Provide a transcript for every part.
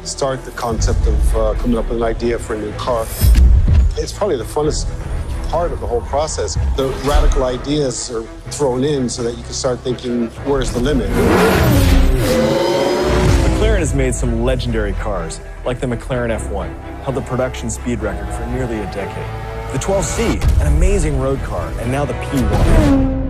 start the concept of coming up with an idea for a new car. It's probably the funnest part of the whole process. The radical ideas are thrown in so that you can start thinking, where's the limit? McLaren has made some legendary cars, like the McLaren F1, held the production speed record for nearly a decade. The 12C, an amazing road car, and now the P1.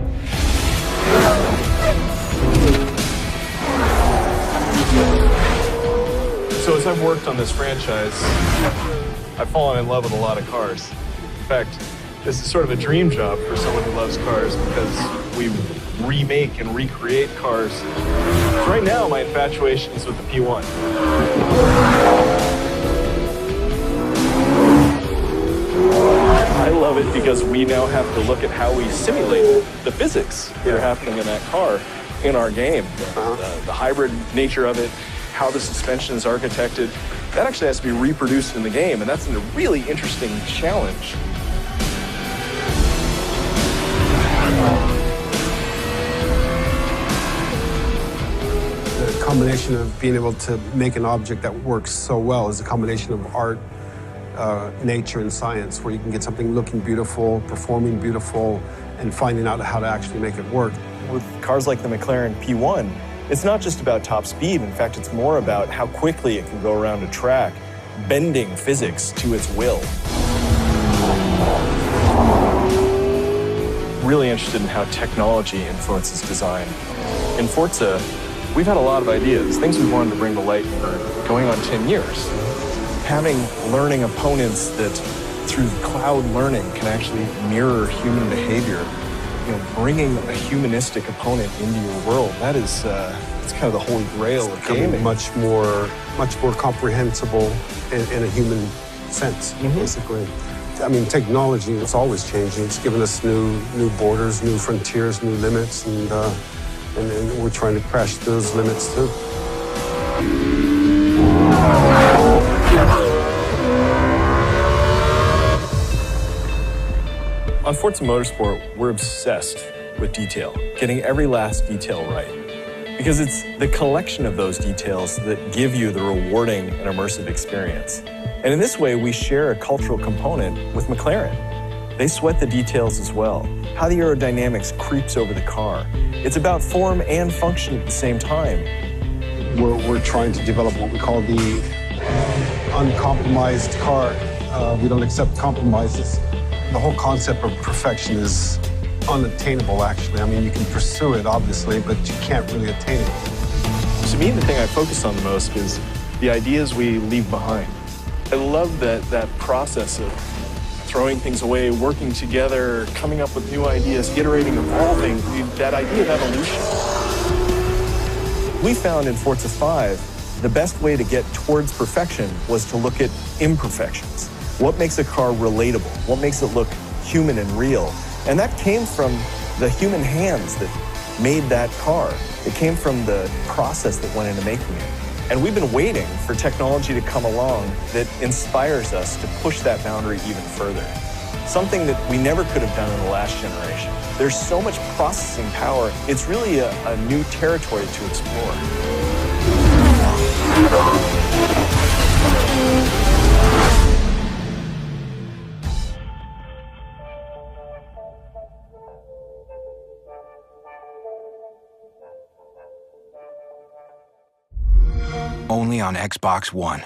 So as I've worked on this franchise, I've fallen in love with a lot of cars. In fact, this is sort of a dream job for someone who loves cars because we remake and recreate cars. Right now, my infatuation is with the P1. I love it because we now have to look at how we simulate the physics that are happening in that car in our game. The hybrid nature of it, how the suspension is architected, that actually has to be reproduced in the game, and that's a really interesting challenge. The combination of being able to make an object that works so well is a combination of art, nature, and science, where you can get something looking beautiful, performing beautiful, and finding out how to actually make it work. With cars like the McLaren P1, it's not just about top speed. In fact, it's more about how quickly it can go around a track, bending physics to its will. Really interested in how technology influences design. In Forza, we've had a lot of ideas, things we wanted to bring to light for going on 10 years. Having learning opponents that, through cloud learning, can actually mirror human behavior. You know, bringing a humanistic opponent into your world, that is, it's kind of the holy grail of gaming. Much more comprehensible in a human sense, basically. I mean, technology is always changing. It's given us new borders, new frontiers, new limits, and we're trying to crash those limits too. On Forza Motorsport, we're obsessed with detail, getting every last detail right. Because it's the collection of those details that give you the rewarding and immersive experience. And in this way, we share a cultural component with McLaren. They sweat the details as well, how the aerodynamics creeps over the car. It's about form and function at the same time. We're trying to develop what we call the uncompromised car. We don't accept compromises. The whole concept of perfection is unattainable, actually. I mean, you can pursue it, obviously, but you can't really attain it. To me, the thing I focus on the most is the ideas we leave behind. I love that process of throwing things away, working together, coming up with new ideas, iterating, evolving, that idea of evolution. We found in Forza 5, the best way to get towards perfection was to look at imperfections. What makes a car relatable? What makes it look human and real? And that came from the human hands that made that car. It came from the process that went into making it. And we've been waiting for technology to come along that inspires us to push that boundary even further. Something that we never could have done in the last generation. There's so much processing power, it's really a new territory to explore. Only on Xbox One.